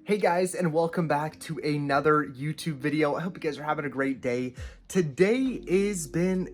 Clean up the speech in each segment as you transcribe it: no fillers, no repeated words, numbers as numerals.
Hey guys, and welcome back to another YouTube video. I hope you guys are having a great day. Today it's been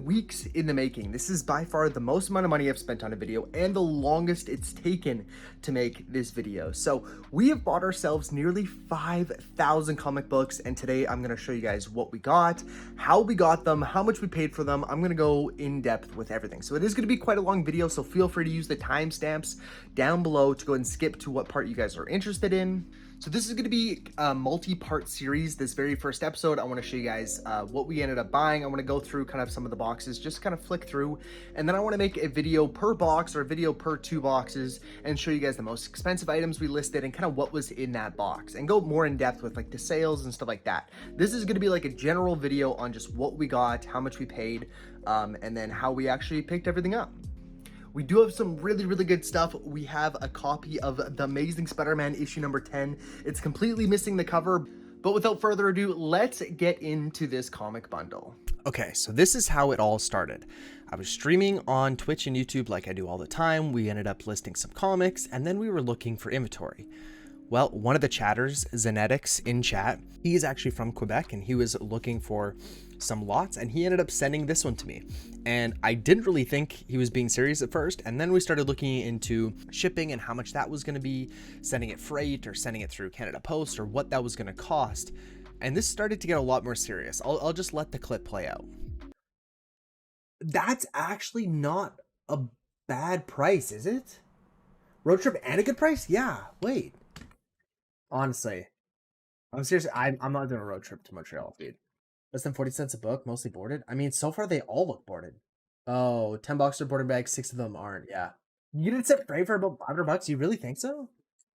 weeks in the making. This is by far the most amount of money I've spent on a video and the longest it's taken to make this video. So we have bought ourselves nearly 5,000 comic books, and today I'm gonna show you guys what we got, how we got them, how much we paid for them. I'm gonna go in depth with everything. So it is gonna be quite a long video, so feel free to use the timestamps down below to go and skip to what part you guys are interested in. So this is going to be a multi-part series. This very first episode, I want to show you guys what we ended up buying. I want to go through kind of some of the boxes, just kind of flick through, and then I want to make a video per box or a video per 2 boxes and show you guys the most expensive items we listed and kind of what was in that box and go more in depth with like the sales and stuff like that. This is going to be like a general video on just what we got, how much we paid, and then how we actually picked everything up. We do have some really good stuff. We have a copy of The Amazing Spider-Man issue number 10. It's completely missing the cover, but without further ado, let's get into this comic bundle. Okay, so this is how it all started. I was streaming on Twitch and YouTube like I do all the time. We ended up listing some comics, and then we were looking for inventory. Well, one of the chatters, Zenetics in chat, he is actually from Quebec, and he was looking for some lots, and he ended up sending this one to me. And I didn't really think he was being serious at first, and then we started looking into shipping and how much that was going to be, sending it freight or sending it through Canada Post, or what that was going to cost. And this started to get a lot more serious. I'll just let the clip play out. That's actually not a bad price, is it? Road trip and a good price? Yeah, wait. Honestly, I'm serious. I'm not doing a road trip to Montreal, dude. Less than 40 cents a book, mostly boarded. I mean, so far they all look boarded. Oh, 10 bucks are boarded bags, 6 of them aren't. Yeah. You didn't set freight for about 500 bucks? You really think so?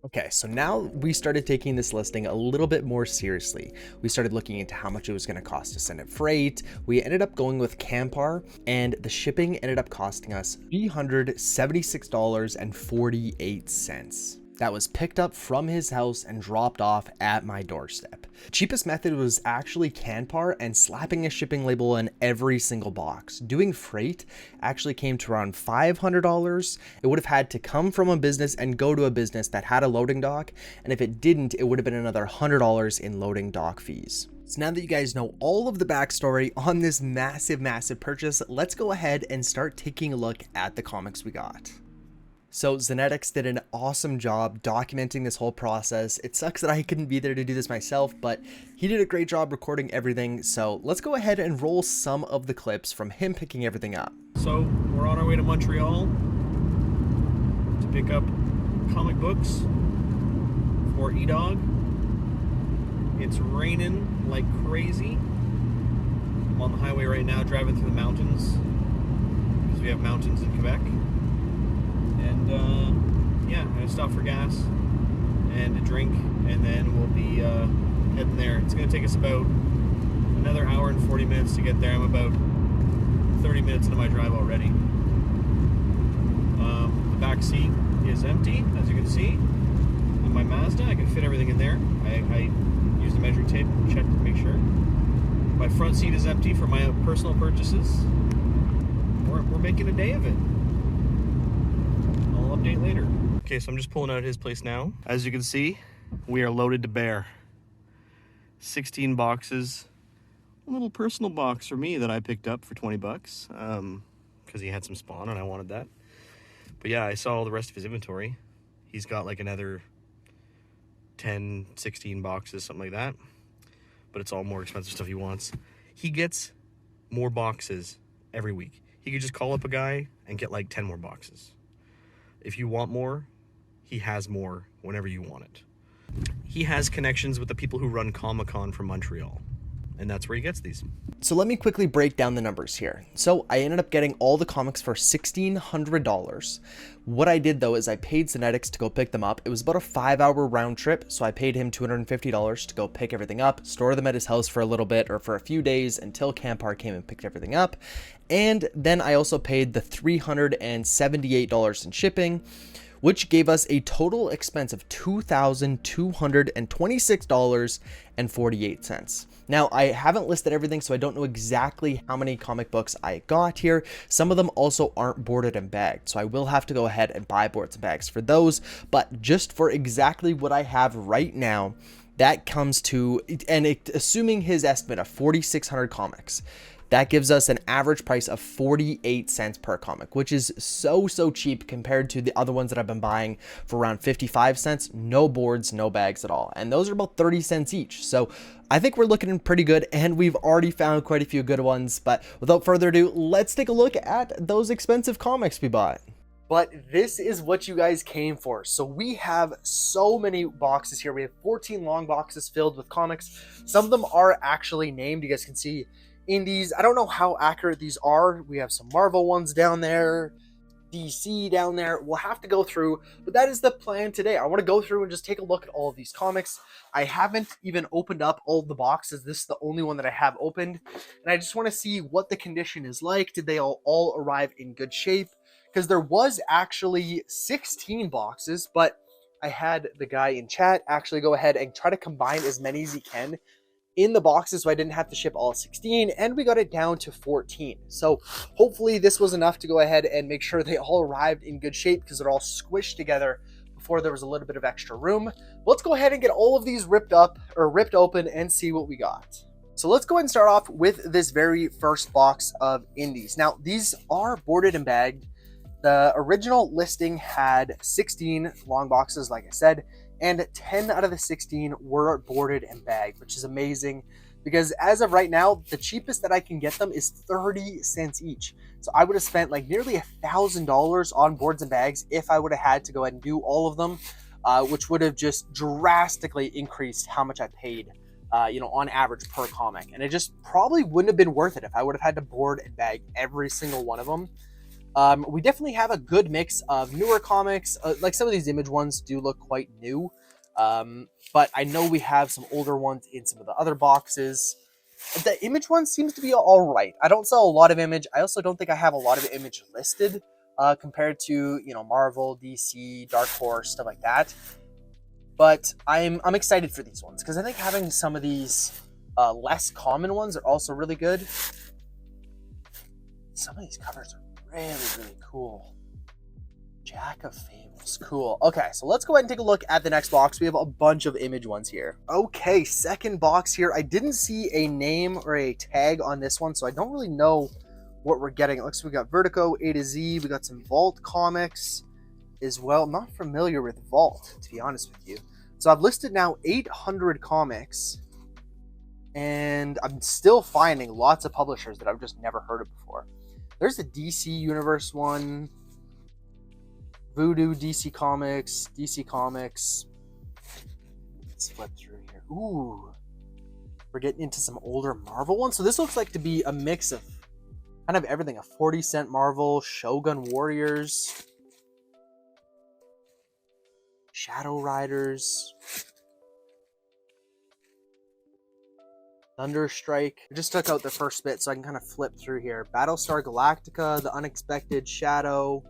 Okay, so now we started taking this listing a little bit more seriously. We started looking into how much it was going to cost to send it freight. We ended up going with Campar, and the shipping ended up costing us $376.48. That was picked up from his house and dropped off at my doorstep. The cheapest method was actually Canpar and slapping a shipping label on every single box. Doing freight actually came to around $500. It would have had to come from a business and go to a business that had a loading dock, and if it didn't, it would have been another $100 in loading dock fees. So now that you guys know all of the backstory on this massive purchase, let's go ahead and start taking a look at the comics we got. So Zenetics did an awesome job documenting this whole process. It sucks that I couldn't be there to do this myself, but he did a great job recording everything. So let's go ahead and roll some of the clips from him picking everything up. So we're on our way to Montreal to pick up comic books for Edog. It's raining like crazy. I'm on the highway right now driving through the mountains because we have mountains in Quebec. And yeah, I'm gonna stop for gas and a drink, and then we'll be heading there. It's gonna take us about another hour and 40 minutes to get there. I'm about 30 minutes into my drive already. The back seat is empty, as you can see. In my Mazda, I can fit everything in there. I used a measuring tape and checked to make sure. My front seat is empty for my personal purchases. We're making a day of it. Update later. Okay, so I'm just pulling out his place now. As you can see, we are loaded to bear. 16 boxes. A little personal box for me that I picked up for 20 bucks because he had some Spawn and I wanted that. But yeah, I saw all the rest of his inventory. He's got like another 10, 16 boxes, something like that. But it's all more expensive stuff he wants. He gets more boxes every week. He could just call up a guy and get like 10 more boxes. If you want more, he has more whenever you want it. He has connections with the people who run Comic-Con from Montreal, and that's where he gets these. So let me quickly break down the numbers here. So I ended up getting all the comics for $1,600. What I did though is I paid Zenetics to go pick them up. It was about a 5-hour round trip, so I paid him $250 to go pick everything up, store them at his house for a little bit or for a few days until Campar came and picked everything up. And then I also paid the $378 in shipping, which gave us a total expense of $2,226.48. Now, I haven't listed everything, so I don't know exactly how many comic books I got here. Some of them also aren't boarded and bagged, so I will have to go ahead and buy boards and bags for those. But just for exactly what I have right now, that comes to, assuming his estimate of 4,600 comics, that gives us an average price of 48 cents per comic, which is so cheap compared to the other ones that I've been buying for around 55 cents. No boards, no bags at all. And those are about 30 cents each. So I think we're looking pretty good, and we've already found quite a few good ones. But without further ado, let's take a look at those expensive comics we bought. But this is what you guys came for. So we have so many boxes here. We have 14 long boxes filled with comics. Some of them are actually named. You guys can see indies. I don't know how accurate these are. We have some Marvel ones down there, DC down there. We'll have to go through, but that is the plan today. I want to go through and just take a look at all of these comics. I haven't even opened up all of the boxes. This is the only one that I have opened, and I just want to see what the condition is like. Did they all arrive in good shape? Because there was actually 16 boxes, but I had the guy in chat actually go ahead and try to combine as many as he can in the boxes, so I didn't have to ship all 16, and we got it down to 14. So hopefully this was enough to go ahead and make sure they all arrived in good shape, because they're all squished together before there was a little bit of extra room. Let's go ahead and get all of these ripped open and see what we got. So let's go ahead and start off with this very first box of indies. Now, these are boarded and bagged. The original listing had 16 long boxes, like I said, and 10 out of the 16 were boarded and bagged, which is amazing, because as of right now, the cheapest that I can get them is 30 cents each. So I would have spent like nearly $1,000 on boards and bags if I would have had to go ahead and do all of them, which would have just drastically increased how much I paid, on average per comic. And it just probably wouldn't have been worth it if I would have had to board and bag every single one of them. We definitely have a good mix of newer comics. Like some of these image ones do look quite new. But I know we have some older ones in some of the other boxes. The image one seems to be all right. I don't sell a lot of image. I also don't think I have a lot of image listed compared to, Marvel, DC, Dark Horse, stuff like that. But I'm excited for these ones, because I think having some of these less common ones are also really good. Some of these covers are really cool. Jack of Fables, cool. Okay, so let's go ahead and take a look at the next box. We have a bunch of image ones here. Okay, second box here. I didn't see a name or a tag on this one, so I don't really know what we're getting. It looks like we got Vertigo, A to Z. We got some Vault comics as well. I'm not familiar with Vault, to be honest with you. So I've listed now 800 comics, and I'm still finding lots of publishers that I've just never heard of before. There's the DC Universe one, Voodoo, DC Comics. Let's flip through here. Ooh, we're getting into some older Marvel ones. So this looks like to be a mix of kind of everything. A 40-cent Marvel, Shogun Warriors, Shadow Riders, Thunderstrike. I just took out the first bit so I can kind of flip through here. Battlestar Galactica, The Unexpected Shadow,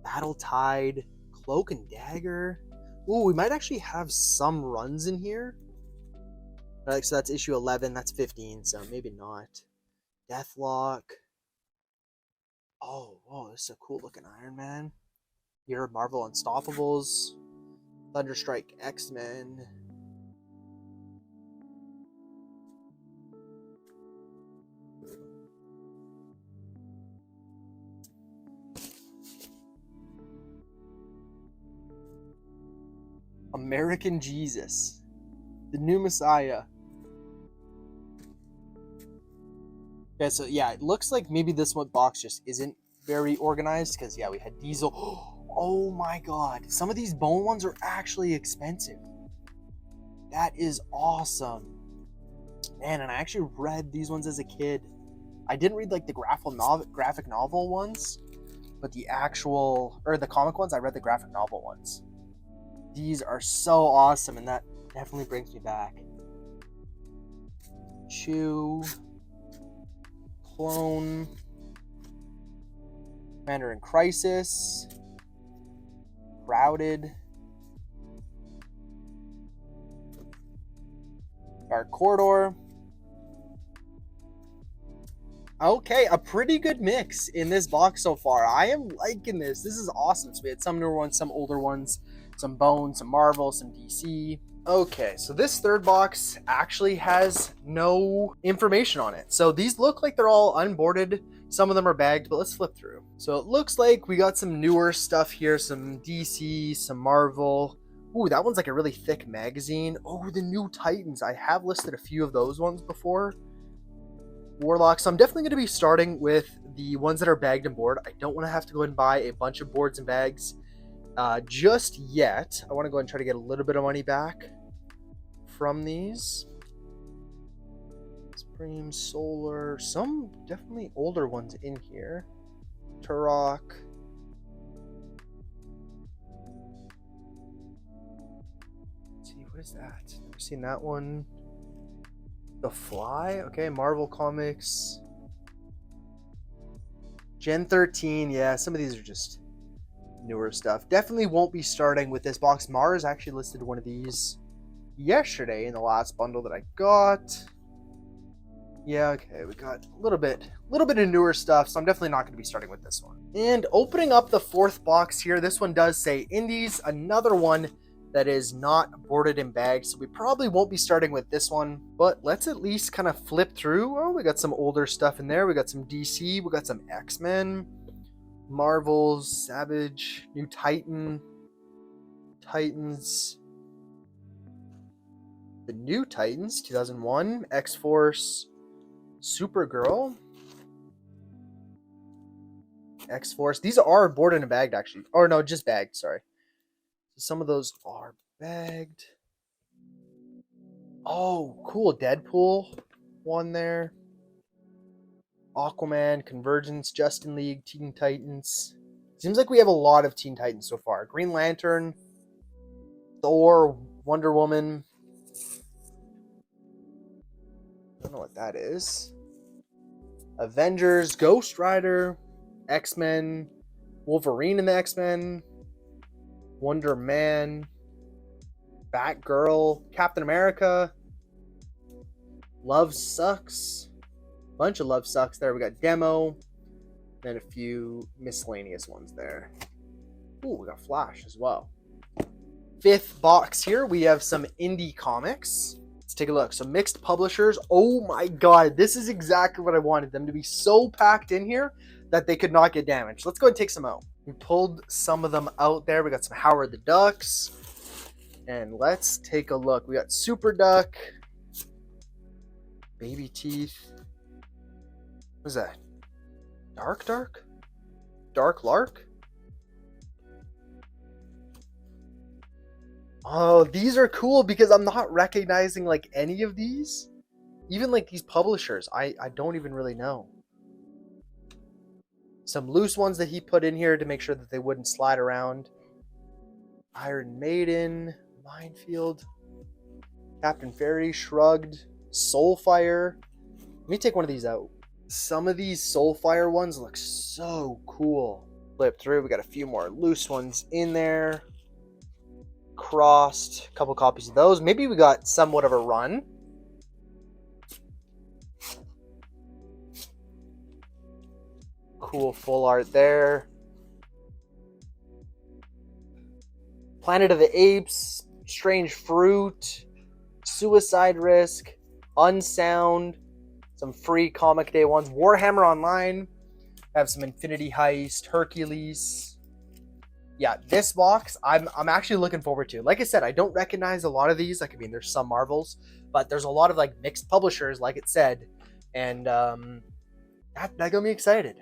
Battle Tide, Cloak and Dagger. Ooh, we might actually have some runs in here. Right, so that's issue 11, that's 15, so maybe not. Deathlock. Oh, whoa, this is a cool looking Iron Man. Here, Marvel Unstoppables. Thunderstrike X-Men. American Jesus, the new Messiah. Okay, so yeah, it looks like maybe this one box just isn't very organized, because yeah, we had Diesel. Oh my god, some of these bone ones are actually expensive. That is awesome, man. And I actually read these ones as a kid. I didn't read like the graphic novel ones, but the comic ones, I read the graphic novel ones. These are so awesome, and that definitely brings me back. Chew, Clone, Commander in Crisis, Crowded. Dark Corridor. Okay, a pretty good mix in this box so far. I am liking this. This is awesome. So we had some newer ones, some older ones, some Bone, some Marvel, some DC. Okay, so this third box actually has no information on it. So these look like they're all unboarded. Some of them are bagged, but let's flip through. So it looks like we got some newer stuff here, some DC, some Marvel. Ooh, that one's like a really thick magazine. Oh, the new Titans. I have listed a few of those ones before. Warlock. So I'm definitely going to be starting with the ones that are bagged and board. I don't want to have to go and buy a bunch of boards and bags just yet. I want to go and try to get a little bit of money back from these. Supreme, Solar, some definitely older ones in here. Turok. Let's see, what is that? Never seen that one. The Fly, okay, Marvel Comics. Gen 13, yeah, some of these are just newer stuff. Definitely won't be starting with this box. Mars actually listed one of these yesterday in the last bundle that I got. Yeah, okay, we got a little bit of newer stuff, so I'm definitely not going to be starting with this one. And opening up the fourth box here, this one does say Indies, another one that is not boarded and bagged, so we probably won't be starting with this one, but let's at least kind of flip through. Oh, we got some older stuff in there. We got some DC, we got some X-Men, Marvels, Savage, New Titan, Titans, the New Titans, 2001, X-Force, Supergirl, X-Force. These are boarded and bagged, actually. Or no, just bagged, sorry. Some of those are bagged. Oh, cool. Deadpool one there. Aquaman, Convergence, Justin League, Teen Titans. Seems like we have a lot of Teen Titans so far. Green Lantern, Thor, Wonder Woman. I don't know what that is. Avengers, Ghost Rider, X-Men, Wolverine in the X-Men, Wonder Man, Batgirl, Captain America, Love Sucks, bunch of Love Sucks there. We got Demo, and a few miscellaneous ones there. Ooh, we got Flash as well. Fifth box here, we have some indie comics. Let's take a look. So mixed publishers. Oh my god, this is exactly what I wanted them to be, so packed in here that they could not get damaged. Let's go and take some out. We pulled some of them out there. We got some Howard the Ducks. And let's take a look. We got Super Duck. Baby Teeth. What is that? Dark Lark? Oh, these are cool because I'm not recognizing like any of these. Even like these publishers, I don't even really know. Some loose ones that he put in here to make sure that they wouldn't slide around. Iron Maiden, Minefield, Captain Fairy, Shrugged, Soulfire. Let me take one of these out. Some of these Soulfire ones look so cool. Flip through, we got a few more loose ones in there. Crossed, a couple copies of those. Maybe we got somewhat of a run. Cool full art there. Planet of the Apes, Strange Fruit, Suicide Risk, Unsound, some free comic day ones. Warhammer Online, have some Infinity Heist, Hercules. Yeah, this box I'm actually looking forward to. Like I said, I don't recognize a lot of these. Like, I mean, there's some Marvels, but there's a lot of like mixed publishers, like it said, and that got me excited.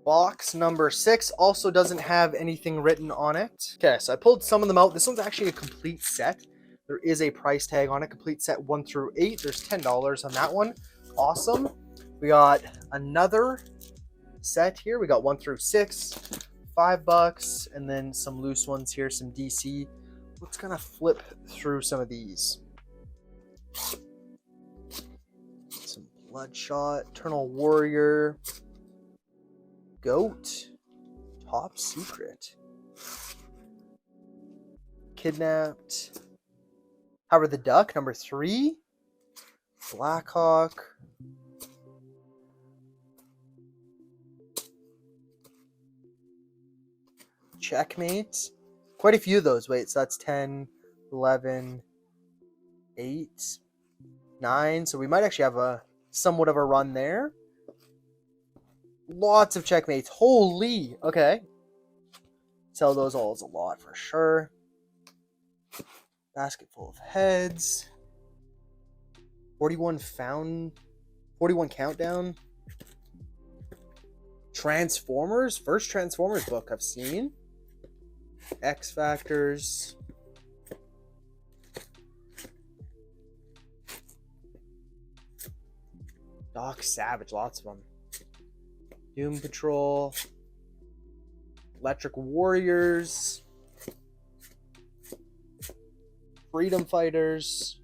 Box number 6 also doesn't have anything written on it. Okay, so I pulled some of them out. This one's actually a complete set. There is a price tag on it. Complete set 1 through 8. There's $10 on that one. Awesome. We got another set here. We got 1 through 6, $5, and then some loose ones here, some DC. Let's kind of flip through some of these. Some Bloodshot, Eternal Warrior, Goat, Top Secret, Kidnapped. Howard the Duck, number 3. Blackhawk. Checkmate. Quite a few of those. Wait, so that's 10, 11, 8, 9. So we might actually have a somewhat of a run there. Lots of checkmates. Holy. Okay. Sell those all as a lot for sure. Basket full of heads. 41 countdown. Transformers. First Transformers book I've seen. X Factors. Doc Savage. Lots of them. Doom Patrol. Electric Warriors. Freedom Fighters.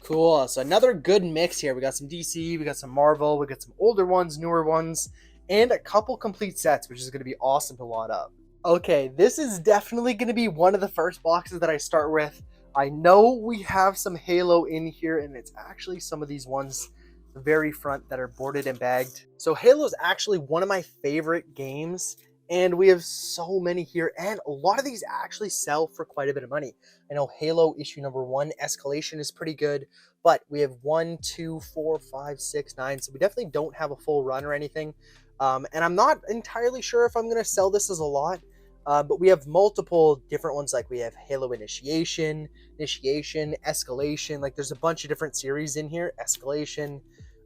Cool. So another good mix here. We got some DC, we got some Marvel, we got some older ones, newer ones, and a couple complete sets, which is going to be awesome to lot up. Okay, this is definitely going to be one of the first boxes that I start with. I know we have some Halo in here, and it's actually some of these ones the very front that are boarded and bagged. So Halo is actually one of my favorite games, and we have so many here, and a lot of these actually sell for quite a bit of money. I know Halo issue number 1, Escalation, is pretty good, but we have 1, 2, 4, 5, 6, 9, so we definitely don't have a full run or anything. And I'm not entirely sure if I'm going to sell this as a lot, but we have multiple different ones. Like we have Halo Initiation, Escalation. Like there's a bunch of different series in here. Escalation.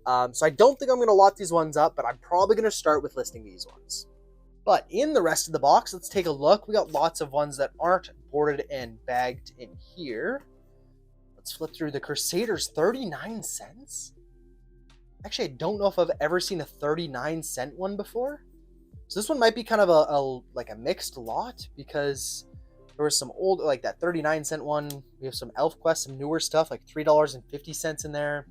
So I don't think I'm going to lot these ones up, but I'm probably going to start with listing these ones. But in the rest of the box, let's take a look. We got lots of ones that aren't boarded and bagged in here. Let's flip through the Crusaders. 39 cents? Actually, I don't know if I've ever seen a 39-cent one before. So this one might be kind of a mixed lot, because there was some old, like that 39-cent one. We have some ElfQuest, some newer stuff, like $3.50 in there.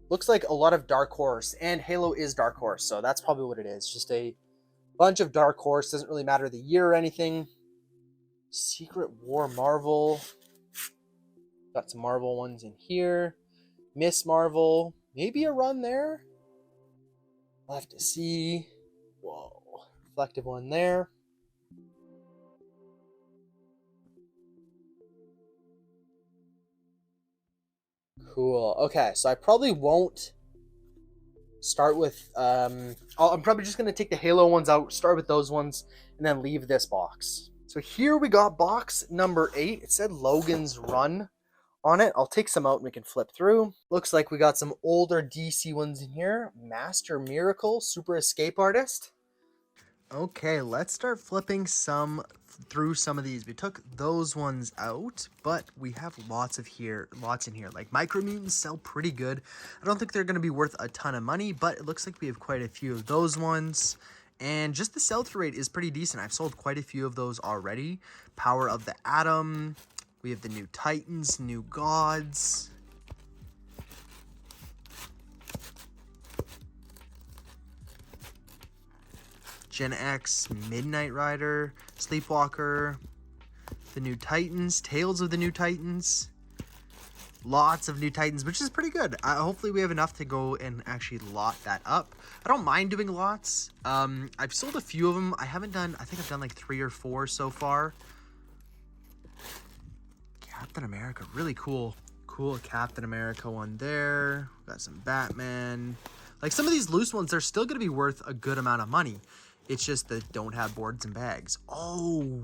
Looks like a lot of Dark Horse, and Halo is Dark Horse, so that's probably what it is. Just a bunch of Dark Horse. Doesn't really matter the year or anything. Secret War Marvel. Got some Marvel ones in here. Miss Marvel. Maybe a run there. We'll have to see. Whoa. Reflective one there. Cool. Okay, so I probably won't start with... I'm probably just going to take the Halo ones out, start with those ones, and then leave this box. So here we got box number 8. It said Logan's Run on it. I'll take some out and we can flip through. Looks like we got some older DC ones in here. Master Miracle, Super Escape Artist. Okay, let's start flipping through some of these. We took those ones out, but we have lots in here. Like Micro Mutants sell pretty good. I don't think they're going to be worth a ton of money, but it looks like we have quite a few of those ones. And just the sell-through rate is pretty decent. I've sold quite a few of those already. Power of the Atom. We have the New Titans, New Gods. Gen X, Midnight Rider, Sleepwalker, the New Titans, Tales of the New Titans. Lots of New Titans, which is pretty good. Hopefully we have enough to go and actually lot that up. I don't mind doing lots. I've sold a few of them. I think I've done like 3 or 4 so far. Captain America, really cool. Cool Captain America one there. Got some Batman. Like some of these loose ones, they're still going to be worth a good amount of money. It's just that don't have boards and bags. Oh,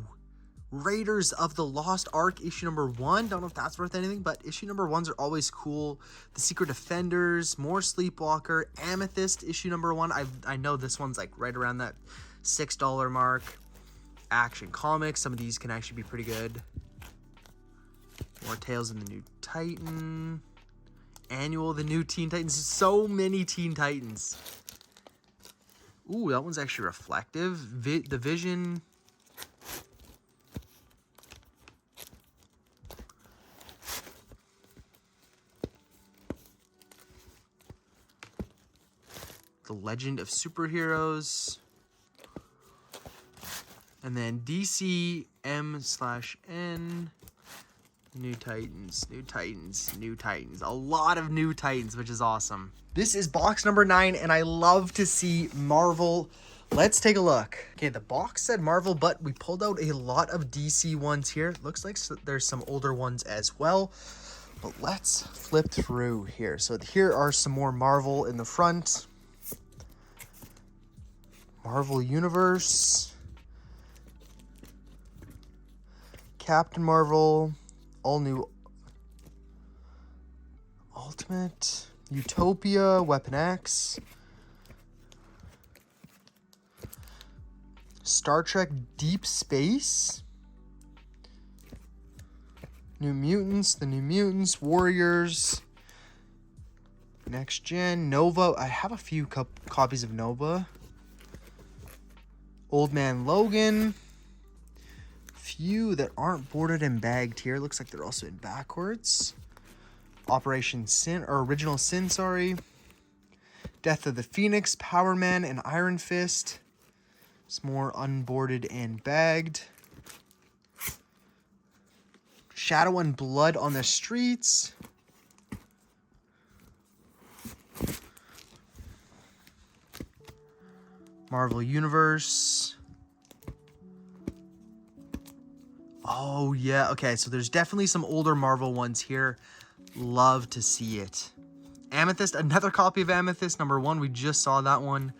Raiders of the Lost Ark issue number 1. Don't know if that's worth anything, but issue number 1s are always cool. The Secret Defenders, more Sleepwalker, Amethyst issue number 1. I know this one's like right around that $6 mark. Action Comics, some of these can actually be pretty good. More Tales of the New Titan. Annual, the new Teen Titans. So many Teen Titans. Ooh, that one's actually reflective. The Vision. The Legend of Superheroes. And then DC M/N. New Titans, New Titans, New Titans. A lot of New Titans, which is awesome. This is box number 9, and I love to see Marvel. Let's take a look. Okay, the box said Marvel, but we pulled out a lot of DC ones here. Looks like there's some older ones as well. But let's flip through here. So here are some more Marvel in the front. Marvel Universe. Captain Marvel. All new Ultimate, Utopia, Weapon X, Star Trek Deep Space, New Mutants, the New Mutants, Warriors, Next Gen, Nova. I have a few copies of Nova. Old Man Logan. Few that aren't boarded and bagged here. Looks like they're also in backwards. Operation Sin, or Original Sin, sorry. Death of the Phoenix, Power Man, and Iron Fist. Some more unboarded and bagged. Shadow and Blood on the Streets. Marvel Universe. Oh, yeah. Okay, so there's definitely some older Marvel ones here. Love to see it. Amethyst, another copy of Amethyst, number 1. We just saw that one.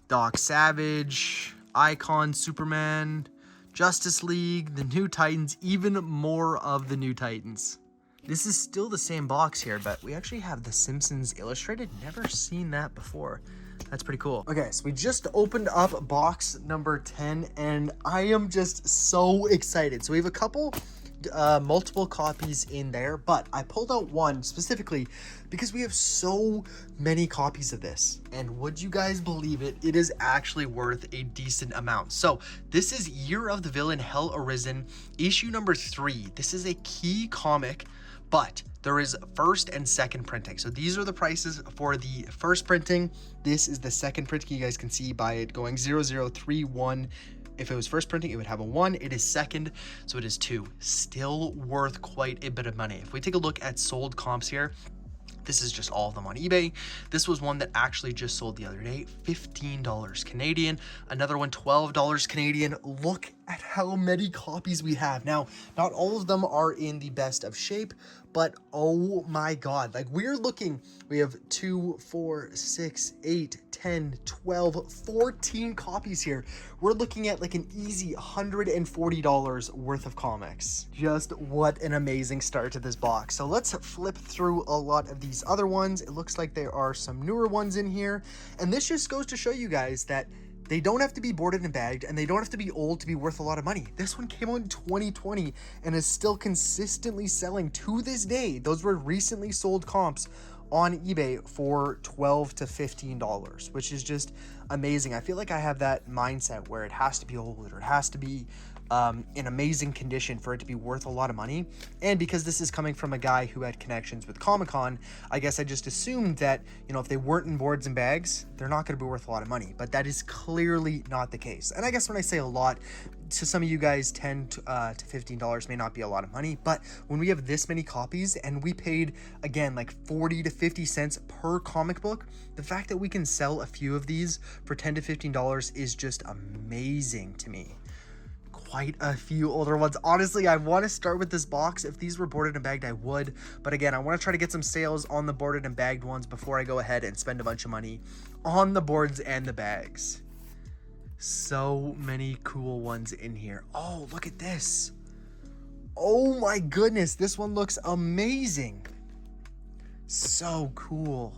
Doc Savage, Icon, Superman, Justice League, the New Titans, even more of the New Titans. This is still the same box here, but we actually have The Simpsons Illustrated. Never seen that before. That's pretty cool. Okay, so we just opened up box number 10, and I am just so excited. So we have a couple, multiple copies in there, but I pulled out one specifically because we have so many copies of this. And would you guys believe it? It is actually worth a decent amount. So this is Year of the Villain Hell Arisen, issue number 3. This is a key comic, but there is first and second printing. So these are the prices for the first printing. This is the second printing. You guys can see by it going 0031. If it was first printing, it would have a 1. It is second, so it is 2. Still worth quite a bit of money. If we take a look at sold comps here, this is just all of them on eBay. This was one that actually just sold the other day, $15 Canadian. Another one, $12 Canadian. Look at how many copies we have. Now, not all of them are in the best of shape, but oh my God, like we're looking, we have 2, 4, 6, 8, 10, 12, 14 copies here. We're looking at like an easy $140 worth of comics. Just what an amazing start to this box. So let's flip through a lot of these other ones. It looks like there are some newer ones in here. And this just goes to show you guys that they don't have to be boarded and bagged, and they don't have to be old to be worth a lot of money. This one came out in 2020 and is still consistently selling to this day. Those were recently sold comps on eBay for $12 to $15, which is just amazing. I feel like I have that mindset where it has to be old or it has to be in amazing condition for it to be worth a lot of money. And because this is coming from a guy who had connections with Comic-Con, I guess I just assumed that, you know, if they weren't in boards and bags, they're not going to be worth a lot of money. But that is clearly not the case. And I guess when I say a lot, to some of you guys, $10 to $15 may not be a lot of money, but when we have this many copies and we paid, again, like 40 to 50 cents per comic book, the fact that we can sell a few of these for $10 to $15 is just amazing to me. Quite a few older ones. Honestly, I want to start with this box. If these were boarded and bagged, I would, but again, I want to try to get some sales on the boarded and bagged ones before I go ahead and spend a bunch of money on the boards and the bags. So many cool ones in here. Oh, look at this. Oh my goodness, this one looks amazing. So cool.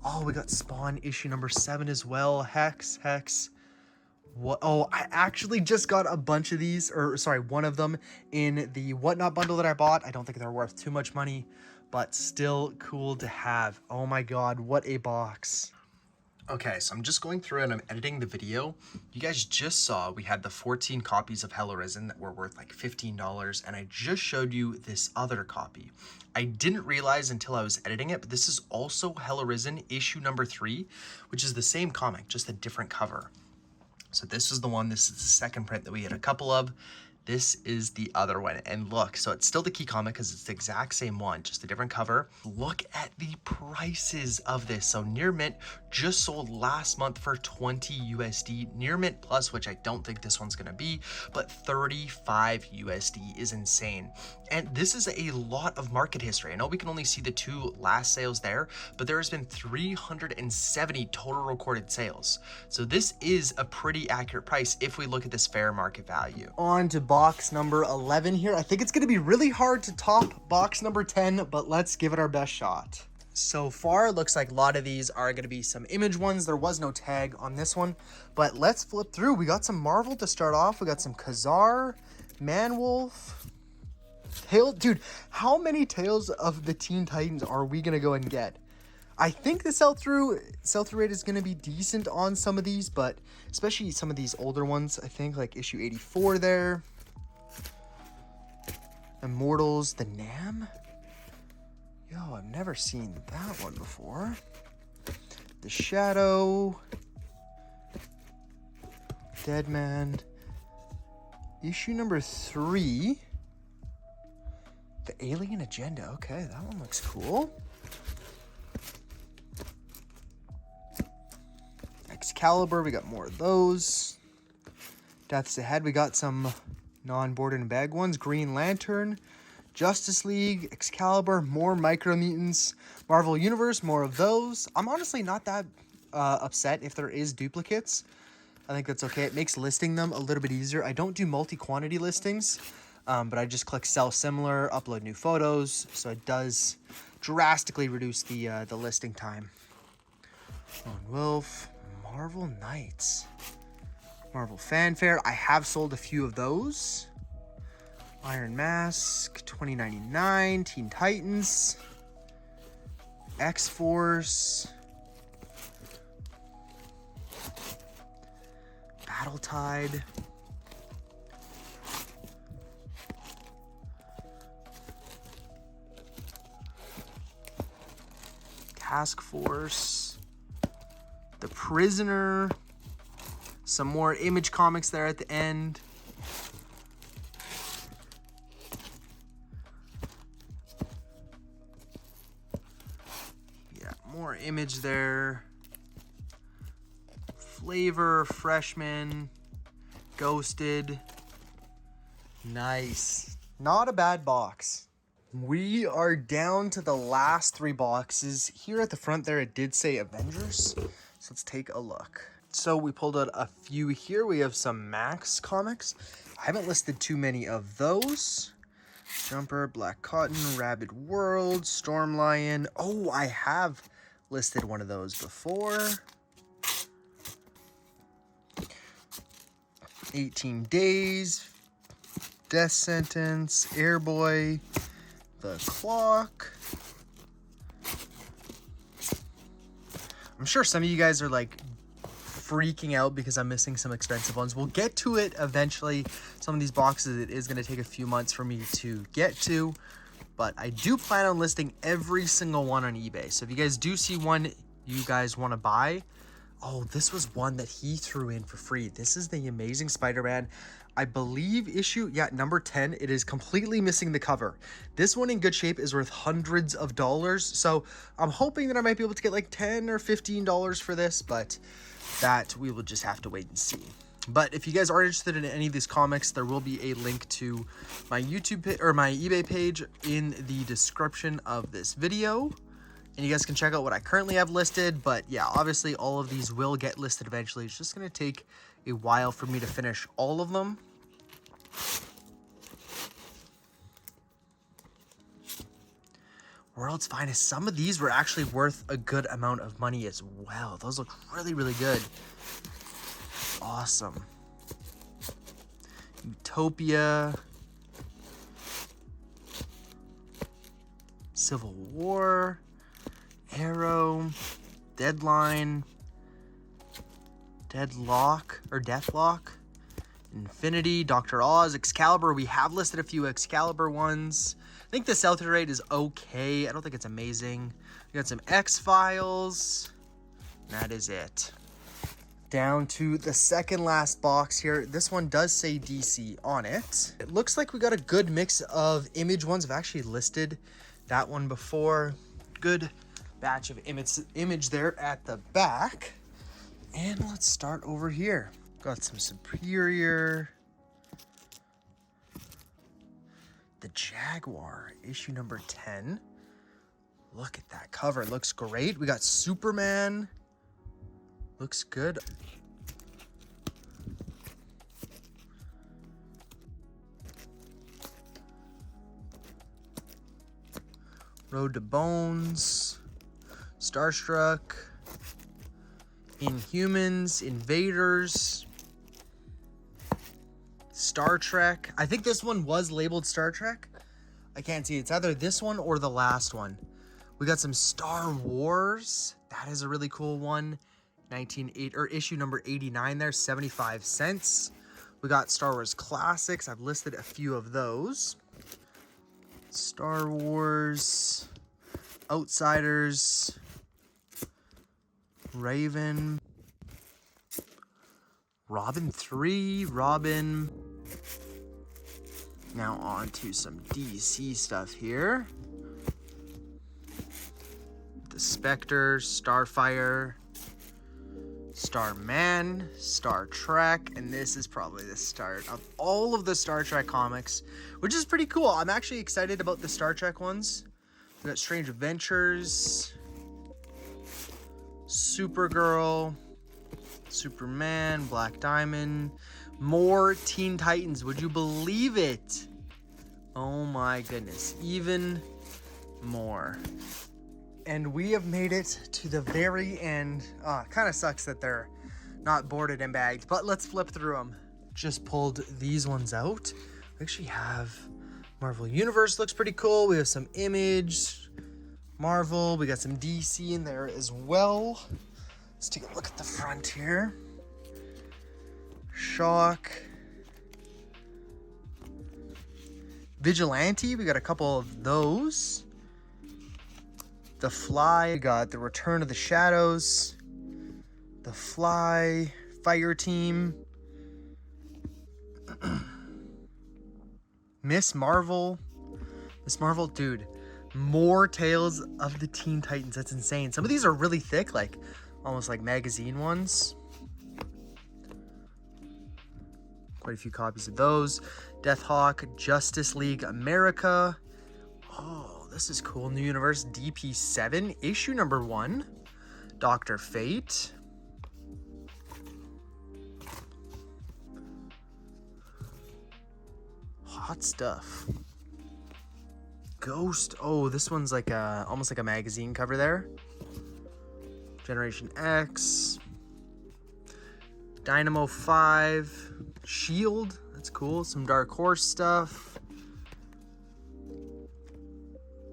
Oh, we got Spawn issue number 7 as well. Hex. What? Oh, I actually just got a bunch of these, or sorry, one of them in the Whatnot bundle that I bought. I don't think they're worth too much money, but still cool to have. Oh my God, what a box. Okay, so I'm just going through and I'm editing the video. You guys just saw we had the 14 copies of Hell Arisen that were worth like $15, and I just showed you this other copy. I didn't realize until I was editing it, but this is also Hell Arisen issue number 3, which is the same comic, just a different cover. So this is the one, this is the second print that we had a couple of. This is the other one. And look, so it's still the key comic because it's the exact same one, just a different cover. Look at the prices of this. So Near Mint just sold last month for 20 USD. Near Mint Plus, which I don't think this one's gonna be, but 35 USD is insane. And this is a lot of market history. I know we can only see the 2 last sales there, but there has been 370 total recorded sales. So this is a pretty accurate price if we look at this fair market value. On to box number 11 here. I think it's going to be really hard to top box number 10, but let's give it our best shot. So far, it looks like a lot of these are going to be some image ones. There was no tag on this one, but let's flip through. We got some Marvel to start off. We got some Khazar, Manwolf, Tail. Dude, how many Tales of the Teen Titans are we going to go and get? I think the sell-through rate is going to be decent on some of these, but especially some of these older ones, I think, like issue 84 there. Immortals, the Nam? Yo, I've never seen that one before. The Shadow. Deadman. Issue number 3. The Alien Agenda. Okay, that one looks cool. Excalibur, we got more of those. Death's Ahead, we got some non-board and bag ones. Green Lantern, Justice League, Excalibur, more Micro Mutants, Marvel Universe, more of those. I'm honestly not that upset if there is duplicates. I think that's okay. It makes listing them a little bit easier. I don't do multi-quantity listings, but I just click sell similar, upload new photos, so it does drastically reduce the listing time. Lone Wolf, Marvel Knights, Marvel Fanfare. I have sold a few of those. Iron Mask, 2099, Teen Titans, X-Force, Battle Tide, Task Force, The Prisoner, some more Image comics there at the end. Yeah, more Image there. Flavor, Freshman, Ghosted. Nice. Not a bad box. We are down to the last 3 boxes. Here at the front there, it did say Avengers. So let's take a look. So we pulled out a few here. We have some Max comics. I haven't listed too many of those. Jumper, Black Cotton, Rabid World, Storm Lion. Oh, I have listed one of those before. 18 Days, Death Sentence, Airboy, The Clock. I'm sure some of you guys are like freaking out because I'm missing some expensive ones. We'll get to it eventually. Some of these boxes, it is going to take a few months for me to get to, but I do plan on listing every single one on eBay. So if you guys do see one you guys want to buy, oh, this was one that he threw in for free. This is the Amazing Spider-Man. I believe issue, yeah, number 10. It is completely missing the cover. This one in good shape is worth hundreds of dollars. So I'm hoping that I might be able to get like $10 or $15 for this, but that we will just have to wait and see. But if you guys are interested in any of these comics, there will be a link to my YouTube or my eBay page in the description of this video. And you guys can check out what I currently have listed. But yeah, obviously all of these will get listed eventually. It's just going to take a while for me to finish all of them. World's Finest. Some of these were actually worth a good amount of money as well. Those look really, really good. Awesome. Utopia. Civil War. Arrow. Deadline. Deadlock or Deathlock. Infinity. Dr. Oz. Excalibur. We have listed a few Excalibur ones. I think the sell-through rate is okay. I don't think it's amazing. We got some X-Files. That is it. Down to the second last box here. This one does say DC on it. It looks like we got a good mix of image ones. I've actually listed that one before. Good batch of image there at the back. And let's start over here. Got some Superior. The Jaguar, issue number 10. Look at that cover, it looks great. We got Superman. Looks good. Road to Bones. Starstruck. Inhumans. Invaders. Star Trek. I think this one was labeled Star Trek. I can't see. It's either this one or the last one. We got some Star Wars. That is a really cool one. Issue number 89 there, 75 cents. We got Star Wars Classics. I've listed a few of those. Star Wars, Outsiders, Raven, Robin 3, Robin. Now on to some DC stuff here. The Spectre, Starfire, Starman, Star Trek, and this is probably the start of all of the Star Trek comics, which is pretty cool. I'm actually excited about the Star Trek ones. We got Strange Adventures, Supergirl, Superman, Black Diamond, more Teen Titans. Would you believe it? Oh my goodness, even more. And we have made it to the very end. Kind of sucks that they're not boarded and bagged, but let's flip through them. Just pulled these ones out. We actually have Marvel Universe, looks pretty cool. We have some Image, Marvel. We got some DC in there as well. Let's take a look at the front here. Shock. Vigilante, we got a couple of those. The Fly, we got the Return of the Shadows. The Fly, Fire Team. Miss Marvel. Miss Marvel, dude. More Tales of the Teen Titans. That's insane. Some of these are really thick, like almost like magazine ones. Quite a few copies of those. Deathhawk, Justice League America. Oh, this is cool. New Universe DP7, issue number 1. Dr. Fate. Hot stuff. Ghost. Oh, this one's like a almost like a magazine cover there. Generation X. Dynamo 5. Shield. That's cool. Some Dark Horse stuff.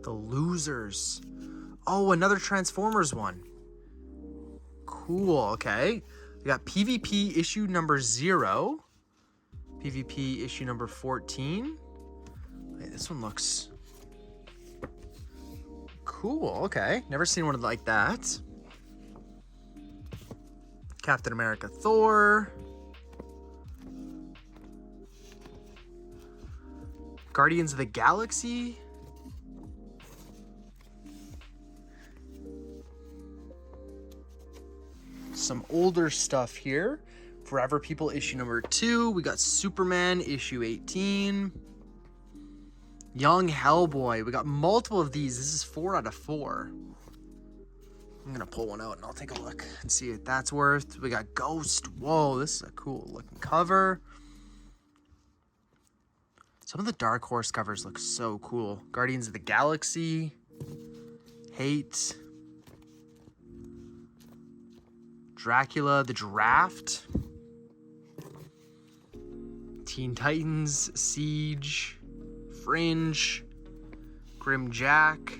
The Losers. Oh, another Transformers one. Cool. Okay. We got PvP issue number 0. PvP issue number 14. Wait, this one looks cool. Okay. Never seen one like that. Captain America Thor. Guardians of the Galaxy. Some older stuff here. Forever People issue number 2. We got Superman issue 18. Young Hellboy. We got multiple of these. This is 4 out of 4. I'm gonna pull one out and I'll take a look and see what that's worth. We got Ghost. Whoa, this is a cool looking cover. Some of the Dark Horse covers look so cool. Guardians of the Galaxy. Hate. Dracula, the Draft. Teen Titans, Siege. Fringe. Grim Jack.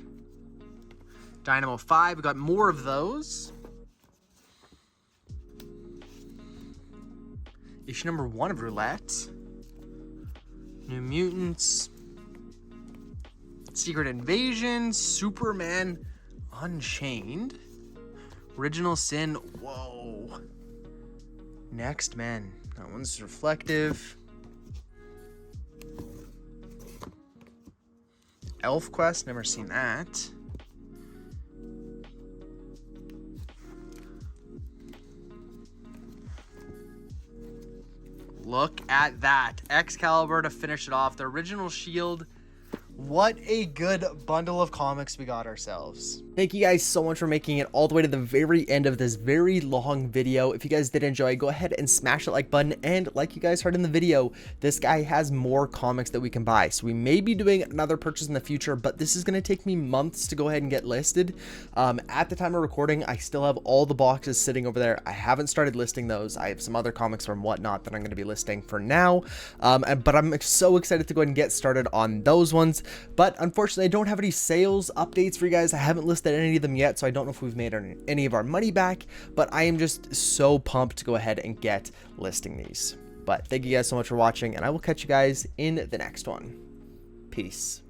Dynamo 5. We got more of those. Issue number 1 of Roulette. New Mutants. Secret Invasion. Superman Unchained. Original Sin. Whoa. Next, man. That one's reflective. Elf Quest, never seen that. Look at that. Excalibur to finish it off. The original shield. What a good bundle of comics we got ourselves. Thank you guys so much for making it all the way to the very end of this very long video. If you guys did enjoy, go ahead and smash that like button. And like you guys heard in the video, this guy has more comics that we can buy. So we may be doing another purchase in the future, but this is going to take me months to go ahead and get listed. At the time of recording, I still have all the boxes sitting over there. I haven't started listing those. I have some other comics from whatnot that I'm going to be listing for now. But I'm so excited to go ahead and get started on those ones. But unfortunately, I don't have any sales updates for you guys. I haven't listed any of them yet, so I don't know if we've made any of our money back, but I am just so pumped to go ahead and get listing these. But thank you guys so much for watching, and I will catch you guys in the next one. Peace.